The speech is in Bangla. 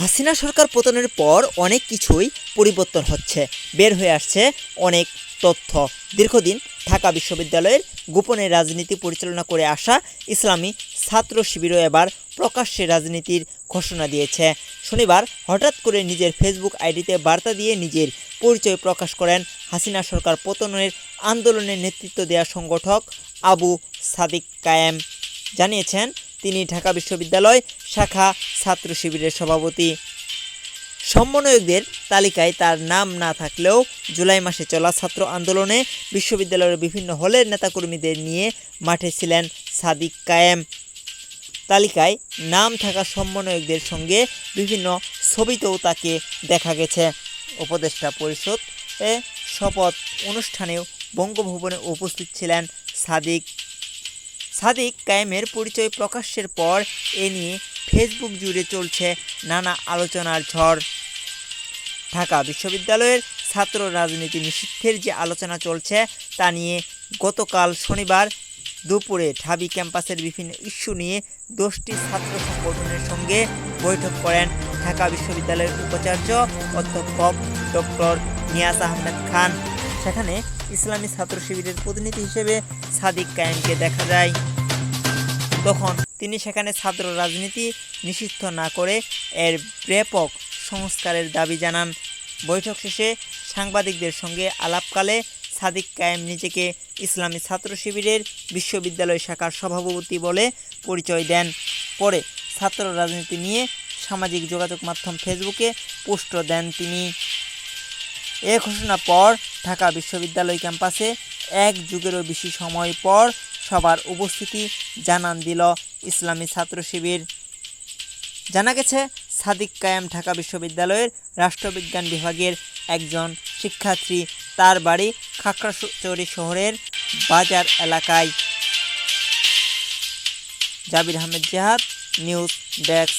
হাসিনা সরকার পতনের পর অনেক কিছুই পরিবর্তন হচ্ছে, বের হয়ে আসছে অনেক তথ্য। দীর্ঘদিন ঢাকা বিশ্ববিদ্যালয়ের গোপনে রাজনীতি পরিচালনা করে আসা ইসলামী ছাত্র শিবিরও এবার প্রকাশ্যে রাজনীতির ঘোষণা দিয়েছে। শনিবার হঠাৎ করে নিজের ফেসবুক আইডিতে বার্তা দিয়ে নিজের পরিচয় প্রকাশ করেন হাসিনা সরকার পতনের আন্দোলনের নেতৃত্ব দেওয়া সংগঠক আবু সাদিক কায়েম। জানিয়েছেন তিনি ঢাকা বিশ্ববিদ্যালয় শাখা ছাত্র শিবিরের সভাপতি। সমন্বয়কদের তালিকায় তার নাম না থাকলেও জুলাই মাসে চলা ছাত্র আন্দোলনে বিশ্ববিদ্যালয়ের বিভিন্ন হলের নেতাকর্মীদের নিয়ে মাঠে ছিলেন সাদিক কায়েম। তালিকায় নাম থাকা সমন্বয়কদের সঙ্গে বিভিন্ন ছবিতেও তাকে দেখা গেছে। উপদেষ্টা পরিষদে শপথ অনুষ্ঠানেও বঙ্গভবনে উপস্থিত ছিলেন সাদিক কায়েমের পরিচয় প্রকাশের পর এ নিয়ে ফেসবুক জুড়ে চলছে নানা আলোচনার ঝড়। ঢাকা বিশ্ববিদ্যালয়ের ছাত্র রাজনীতি নিষিদ্ধের যে আলোচনা চলছে তা নিয়ে গতকাল শনিবার দুপুরে ঢাবি ক্যাম্পাসের বিভিন্ন ইস্যু নিয়ে 10টি ছাত্র সংগঠনের সঙ্গে বৈঠক করেন ঢাকা বিশ্ববিদ্যালয়ের উপাচার্য অধ্যাপক ডক্টর নিয়াজ আহমেদ খান। সেখানে ইসলামী ছাত্র শিবিরের প্রতিনিধি হিসেবে সাদিক কায়েমকে দেখা যায়। তখন তিনি সেখানে ছাত্র রাজনীতি নিষিদ্ধ না করে এর ব্যাপক সংস্কারের দাবি জানান। বৈঠক শেষে সাংবাদিকদের সঙ্গে আলাপকালে সাদিক কায়েম নিজেকে ইসলামী ছাত্র শিবিরের বিশ্ববিদ্যালয় শাখার সভাপতি বলে পরিচয় দেন। পরে ছাত্র রাজনীতি নিয়ে সামাজিক যোগাযোগ মাধ্যম ফেসবুকে পোস্ট দেন তিনি। এ ঘোষণার পর ঢাকা বিশ্ববিদ্যালয় ক্যাম্পাসে এক যুগেরও বেশি সময় পর সবার উপস্থিতি জানান দিল ইসলামী ছাত্র শিবির। জানা গেছে সাদিক কায়েম ঢাকা বিশ্ববিদ্যালয়ের রাষ্ট্রবিজ্ঞান বিভাগের একজন শিক্ষার্থী। তার বাড়ি খাগড়াছড়ি শহরের বাজার এলাকায়। জাবির আহমেদ জেহাদ, নিউজ ডেস্ক।